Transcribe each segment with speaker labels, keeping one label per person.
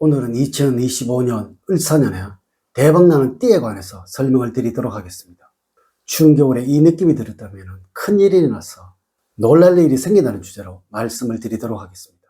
Speaker 1: 오늘은 2025년 을사년에 대박나는 띠에 관해서 설명을 드리도록 하겠습니다. 추운 겨울에 이 느낌이 들었다면 큰일이 나서 놀랄 일이 생긴다는 주제로 말씀을 드리도록 하겠습니다.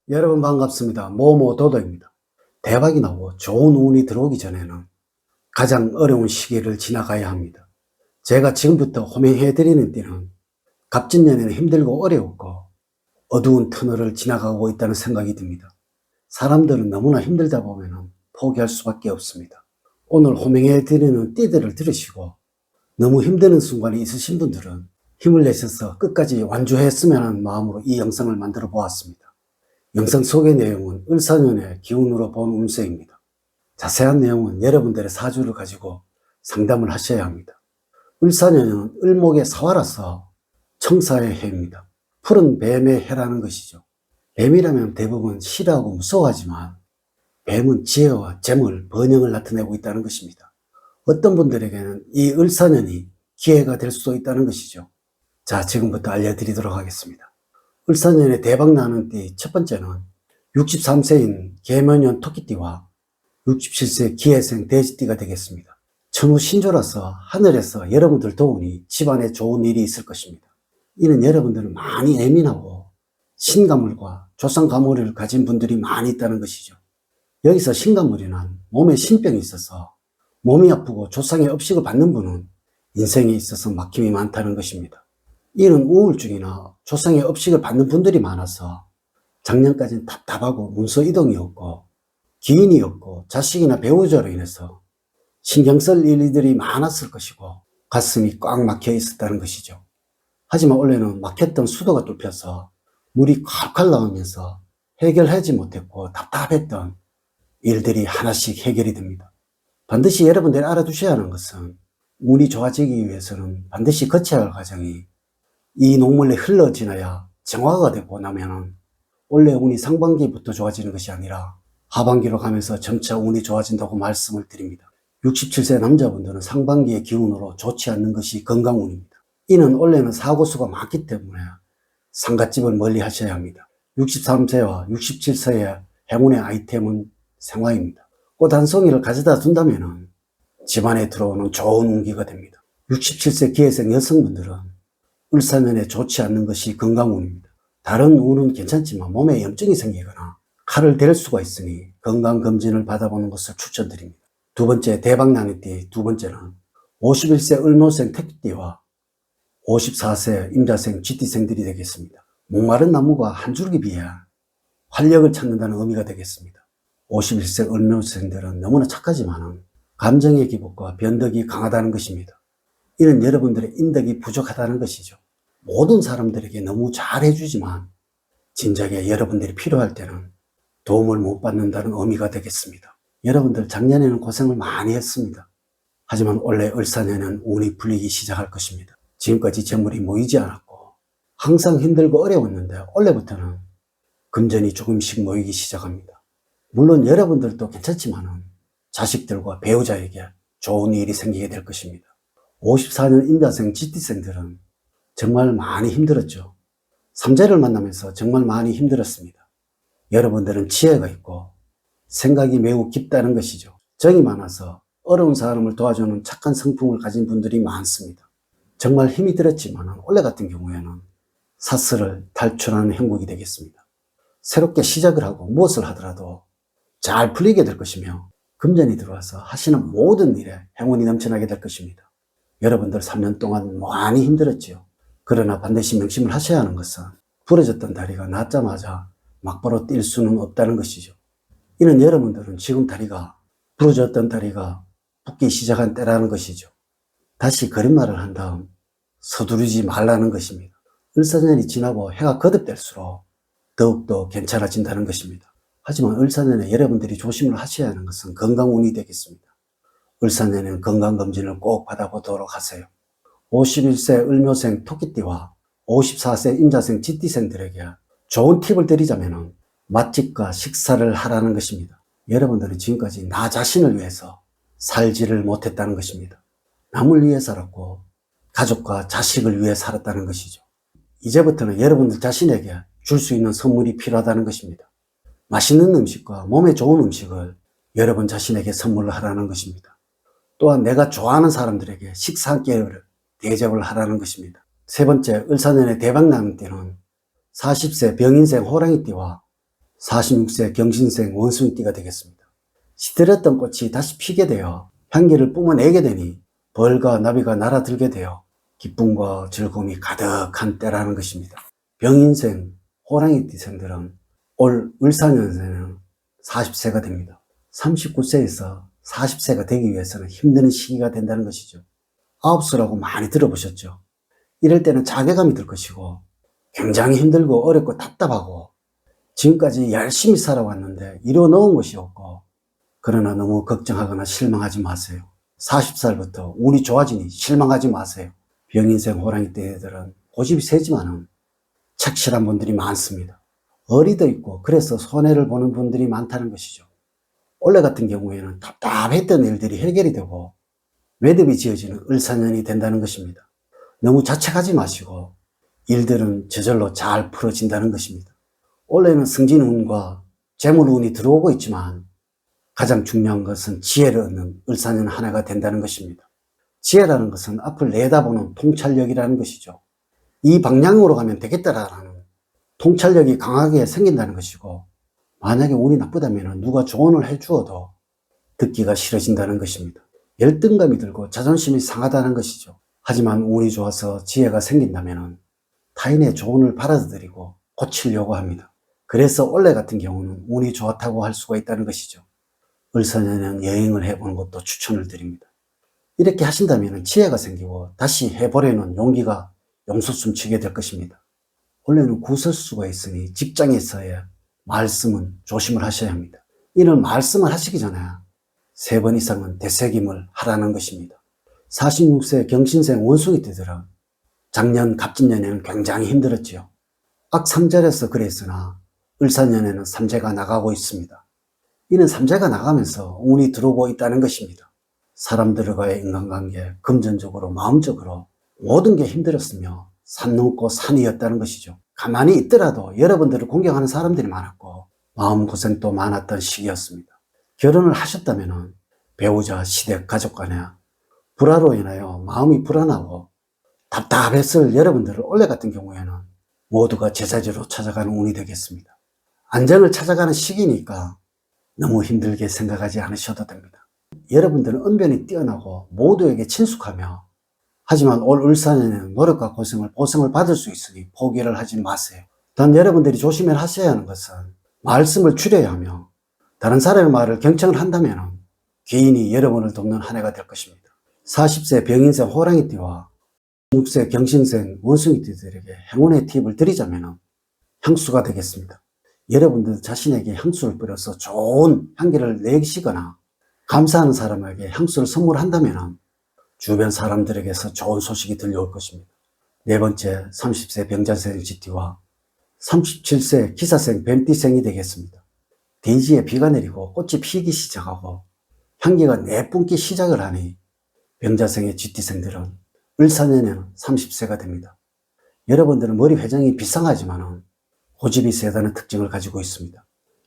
Speaker 1: 여러분 반갑습니다. 모모도도입니다. 대박이 나고 좋은 운이 들어오기 전에는 가장 어려운 시기를 지나가야 합니다. 제가 지금부터 호명해드리는 띠는 갑진년에는 힘들고 어려웠고 어두운 터널을 지나가고 있다는 생각이 듭니다. 사람들은 너무나 힘들다 보면 포기할 수밖에 없습니다. 오늘 호명해드리는 띠들을 들으시고 너무 힘드는 순간이 있으신 분들은 힘을 내셔서 끝까지 완주했으면 하는 마음으로 이 영상을 만들어 보았습니다. 영상 속의 내용은 을사년의 기운으로 본 운세입니다. 자세한 내용은 여러분들의 사주를 가지고 상담을 하셔야 합니다. 을사년은 을목의 사화라서 청사의 해입니다. 푸른 뱀의 해라는 것이죠. 뱀이라면 대부분 싫어하고 무서워하지만 뱀은 지혜와 재물, 번영을 나타내고 있다는 것입니다. 어떤 분들에게는 이 을사년이 기회가 될 수도 있다는 것이죠. 자, 지금부터 알려드리도록 하겠습니다. 을사년에 대박나는 띠 첫 번째는 63세인 계묘년 토끼띠와 67세 기해생 돼지띠가 되겠습니다. 천우신조라서 하늘에서 여러분들 도우니 집안에 좋은 일이 있을 것입니다. 이는 여러분들은 많이 예민하고 신가물과 조상가물을 가진 분들이 많이 있다는 것이죠. 여기서 신가물이란 몸에 신병이 있어서 몸이 아프고 조상의 업식을 받는 분은 인생에 있어서 막힘이 많다는 것입니다. 이는 우울증이나 조상의 업식을 받는 분들이 많아서 작년까지는 답답하고 문서 이동이 없고 기인이 없고 자식이나 배우자로 인해서 신경 쓸 일들이 많았을 것이고 가슴이 꽉 막혀 있었다는 것이죠. 하지만 올해는 막혔던 수도가 뚫혀서 물이 콸콸 나오면서 해결하지 못했고 답답했던 일들이 하나씩 해결이 됩니다. 반드시 여러분들이 알아두셔야 하는 것은 운이 좋아지기 위해서는 반드시 거쳐야 할 과정이 이 녹물에 흘러 지나야 정화가 되고 나면은 원래 운이 상반기부터 좋아지는 것이 아니라 하반기로 가면서 점차 운이 좋아진다고 말씀을 드립니다. 67세 남자분들은 상반기의 기운으로 좋지 않는 것이 건강운입니다. 이는 원래는 사고수가 많기 때문에 상갓집을 멀리 하셔야 합니다. 63세와 67세의 행운의 아이템은 생화입니다. 꽃 한 송이를 가져다 둔다면 집안에 들어오는 좋은 운기가 됩니다. 67세 기해생 여성분들은 을사년에 좋지 않는 것이 건강운입니다. 다른 운은 괜찮지만 몸에 염증이 생기거나 칼을 댈 수가 있으니 건강검진을 받아보는 것을 추천드립니다. 두 번째 대박나는 띠 두 번째는 51세 을묘생 택띠와 54세 임자생 쥐띠생들이 되겠습니다. 목마른 나무가 한 줄기 비해 활력을 찾는다는 의미가 되겠습니다. 51세 을묘생들은 너무나 착하지만 감정의 기복과 변덕이 강하다는 것입니다. 이는 여러분들의 인덕이 부족하다는 것이죠. 모든 사람들에게 너무 잘해주지만 진작에 여러분들이 필요할 때는 도움을 못 받는다는 의미가 되겠습니다. 여러분들 작년에는 고생을 많이 했습니다. 하지만 올해 을사년에는 운이 풀리기 시작할 것입니다. 지금까지 재물이 모이지 않았고 항상 힘들고 어려웠는데 올해부터는 금전이 조금씩 모이기 시작합니다. 물론 여러분들도 괜찮지만 자식들과 배우자에게 좋은 일이 생기게 될 것입니다. 54년 임자생 쥐띠생들은 정말 많이 힘들었죠. 삼재를 만나면서 정말 많이 힘들었습니다. 여러분들은 지혜가 있고 생각이 매우 깊다는 것이죠. 정이 많아서 어려운 사람을 도와주는 착한 성품을 가진 분들이 많습니다. 정말 힘이 들었지만 올해 같은 경우에는 사슬을 탈출하는 행복이 되겠습니다. 새롭게 시작을 하고 무엇을 하더라도 잘 풀리게 될 것이며 금전이 들어와서 하시는 모든 일에 행운이 넘쳐나게 될 것입니다. 여러분들 3년 동안 많이 힘들었지요. 그러나 반드시 명심을 하셔야 하는 것은 부러졌던 다리가 낫자마자 막바로 뛸 수는 없다는 것이죠. 이는 여러분들은 지금 부러졌던 다리가 붓기 시작한 때라는 것이죠. 다시 걸음마를 한 다음 서두르지 말라는 것입니다. 을사년이 지나고 해가 거듭될수록 더욱더 괜찮아진다는 것입니다. 하지만 을사년에 여러분들이 조심을 하셔야 하는 것은 건강운이 되겠습니다. 을사년에는 건강검진을 꼭 받아보도록 하세요. 51세 을묘생 토끼띠와 54세 임자생 쥐띠생들에게 좋은 팁을 드리자면 맛집과 식사를 하라는 것입니다. 여러분들은 지금까지 나 자신을 위해서 살지를 못했다는 것입니다. 남을 위해 살았고 가족과 자식을 위해 살았다는 것이죠. 이제부터는 여러분들 자신에게 줄 수 있는 선물이 필요하다는 것입니다. 맛있는 음식과 몸에 좋은 음식을 여러분 자신에게 선물을 하라는 것입니다. 또한 내가 좋아하는 사람들에게 식사 한 끼를 대접을 하라는 것입니다. 세 번째, 을사년의 대박나는 띠는 40세 병인생 호랑이띠와 46세 경신생 원숭이띠가 되겠습니다. 시들었던 꽃이 다시 피게 되어 향기를 뿜어내게 되니 벌과 나비가 날아들게 되어 기쁨과 즐거움이 가득한 때라는 것입니다. 병인생 호랑이띠생들은 올 을사년에는 40세가 됩니다. 39세에서 40세가 되기 위해서는 힘드는 시기가 된다는 것이죠. 아홉수라고 많이 들어보셨죠? 이럴 때는 자괴감이 들 것이고 굉장히 힘들고 어렵고 답답하고 지금까지 열심히 살아왔는데 이루어 놓은 것이 없고, 그러나 너무 걱정하거나 실망하지 마세요. 40살부터 운이 좋아지니 실망하지 마세요. 병인생 호랑이띠들은 고집이 세지만은 착실한 분들이 많습니다. 어리도 있고 그래서 손해를 보는 분들이 많다는 것이죠. 올해 같은 경우에는 답답했던 일들이 해결이 되고 매듭이 지어지는 을사년이 된다는 것입니다. 너무 자책하지 마시고 일들은 저절로 잘 풀어진다는 것입니다. 올해는 승진운과 재물운이 들어오고 있지만 가장 중요한 것은 지혜를 얻는 을사년 한 해가 된다는 것입니다. 지혜라는 것은 앞을 내다보는 통찰력이라는 것이죠. 이 방향으로 가면 되겠다라는 통찰력이 강하게 생긴다는 것이고, 만약에 운이 나쁘다면 누가 조언을 해주어도 듣기가 싫어진다는 것입니다. 열등감이 들고 자존심이 상하다는 것이죠. 하지만 운이 좋아서 지혜가 생긴다면 타인의 조언을 받아들이고 고치려고 합니다. 그래서 올해 같은 경우는 운이 좋았다고 할 수가 있다는 것이죠. 을사년에는 여행을 해보는 것도 추천을 드립니다. 이렇게 하신다면 지혜가 생기고 다시 해보려는 용기가 용솟숨치게 될 것입니다. 원래는 구설수가 있으니 직장에서의 말씀은 조심을 하셔야 합니다. 이런 말씀을 하시기 전에 3번 이상은 되새김을 하라는 것입니다. 46세 경신생 원숭이띠들은 작년 갑진년에는 굉장히 힘들었지요. 악삼절에서 그랬으나 을사년에는 삼재가 나가고 있습니다. 이는 삼재가 나가면서 운이 들어오고 있다는 것입니다. 사람들과의 인간관계, 금전적으로, 마음적으로 모든 게 힘들었으며 산 넘고 산이었다는 것이죠. 가만히 있더라도 여러분들을 공경하는 사람들이 많았고 마음고생도 많았던 시기였습니다. 결혼을 하셨다면 배우자, 시댁, 가족 간에 불화로 인하여 마음이 불안하고 답답했을 여러분들을 올해 같은 경우에는 모두가 제자리로 찾아가는 운이 되겠습니다. 안정을 찾아가는 시기니까 너무 힘들게 생각하지 않으셔도 됩니다. 여러분들은 언변이 뛰어나고 모두에게 친숙하며, 하지만 올 을사년에는 노력과 보상을 받을 수 있으니 포기를 하지 마세요. 단 여러분들이 조심을 하셔야 하는 것은 말씀을 줄여야 하며 다른 사람의 말을 경청을 한다면 귀인이 여러분을 돕는 한 해가 될 것입니다. 40세 병인생 호랑이띠와 6세 경신생 원숭이띠들에게 행운의 팁을 드리자면 향수가 되겠습니다. 여러분들 자신에게 향수를 뿌려서 좋은 향기를 내시거나 감사하는 사람에게 향수를 선물한다면 주변 사람들에게서 좋은 소식이 들려올 것입니다. 네 번째, 30세 병자생 쥐띠와 37세 기사생 뱀띠생이 되겠습니다. 대지에 비가 내리고 꽃이 피기 시작하고 향기가 내뿜기 시작을 하니 병자생의 쥐띠생들은 을사년에는 30세가 됩니다. 여러분들은 머리 회전이 비상하지만 고집이 세다는 특징을 가지고 있습니다.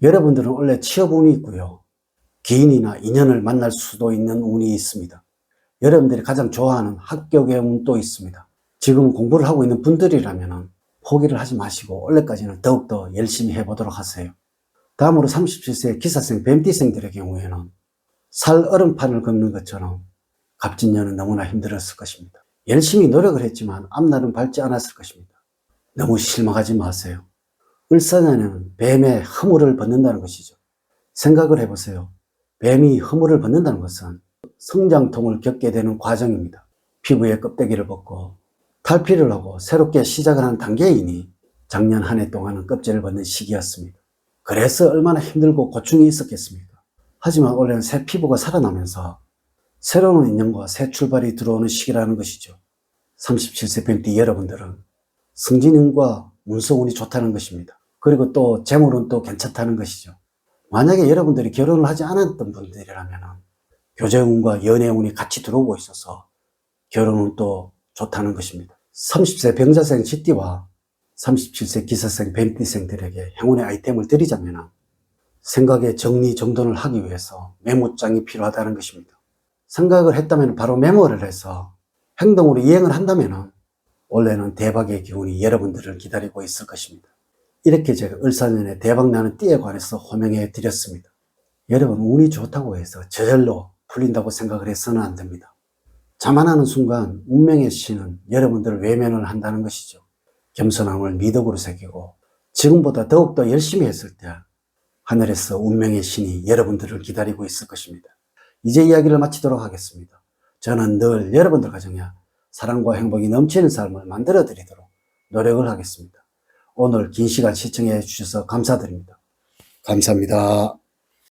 Speaker 1: 여러분들은 원래 취업운이 있고요. 기인이나 인연을 만날 수도 있는 운이 있습니다. 여러분들이 가장 좋아하는 합격의 운도 있습니다. 지금 공부를 하고 있는 분들이라면 포기를 하지 마시고 올해까지는 더욱더 열심히 해보도록 하세요. 다음으로 37세 기사생 뱀띠생들의 경우에는 살 얼음판을 걷는 것처럼 갑진년은 너무나 힘들었을 것입니다. 열심히 노력을 했지만 앞날은 밝지 않았을 것입니다. 너무 실망하지 마세요. 을사년에는 뱀의 허물을 벗는다는 것이죠. 생각을 해보세요. 뱀이 허물을 벗는다는 것은 성장통을 겪게 되는 과정입니다. 피부의 껍데기를 벗고 탈피를 하고 새롭게 시작을 하는 단계이니 작년 한 해 동안은 껍질을 벗는 시기였습니다. 그래서 얼마나 힘들고 고충이 있었겠습니까? 하지만 올해는 새 피부가 살아나면서 새로운 인연과 새 출발이 들어오는 시기라는 것이죠. 37세 뱀띠 여러분들은 승진운과 문서운이 좋다는 것입니다. 그리고 또 재물은 또 괜찮다는 것이죠. 만약에 여러분들이 결혼을 하지 않았던 분들이라면 교제운과 연애운이 같이 들어오고 있어서 결혼은 또 좋다는 것입니다. 30세 병자생 쥐띠와 37세 기사생, 뱀띠생들에게 행운의 아이템을 드리자면 생각의 정리정돈을 하기 위해서 메모장이 필요하다는 것입니다. 생각을 했다면 바로 메모를 해서 행동으로 이행을 한다면 원래는 대박의 기운이 여러분들을 기다리고 있을 것입니다. 이렇게 제가 을사년에 대박나는 띠에 관해서 호명해 드렸습니다. 여러분, 운이 좋다고 해서 저절로 풀린다고 생각을 해서는 안 됩니다. 자만하는 순간 운명의 신은 여러분들을 외면을 한다는 것이죠. 겸손함을 미덕으로 새기고 지금보다 더욱더 열심히 했을 때 하늘에서 운명의 신이 여러분들을 기다리고 있을 것입니다. 이제 이야기를 마치도록 하겠습니다. 저는 늘 여러분들 가정에 사랑과 행복이 넘치는 삶을 만들어 드리도록 노력을 하겠습니다. 오늘 긴 시간 시청해 주셔서 감사드립니다. 감사합니다.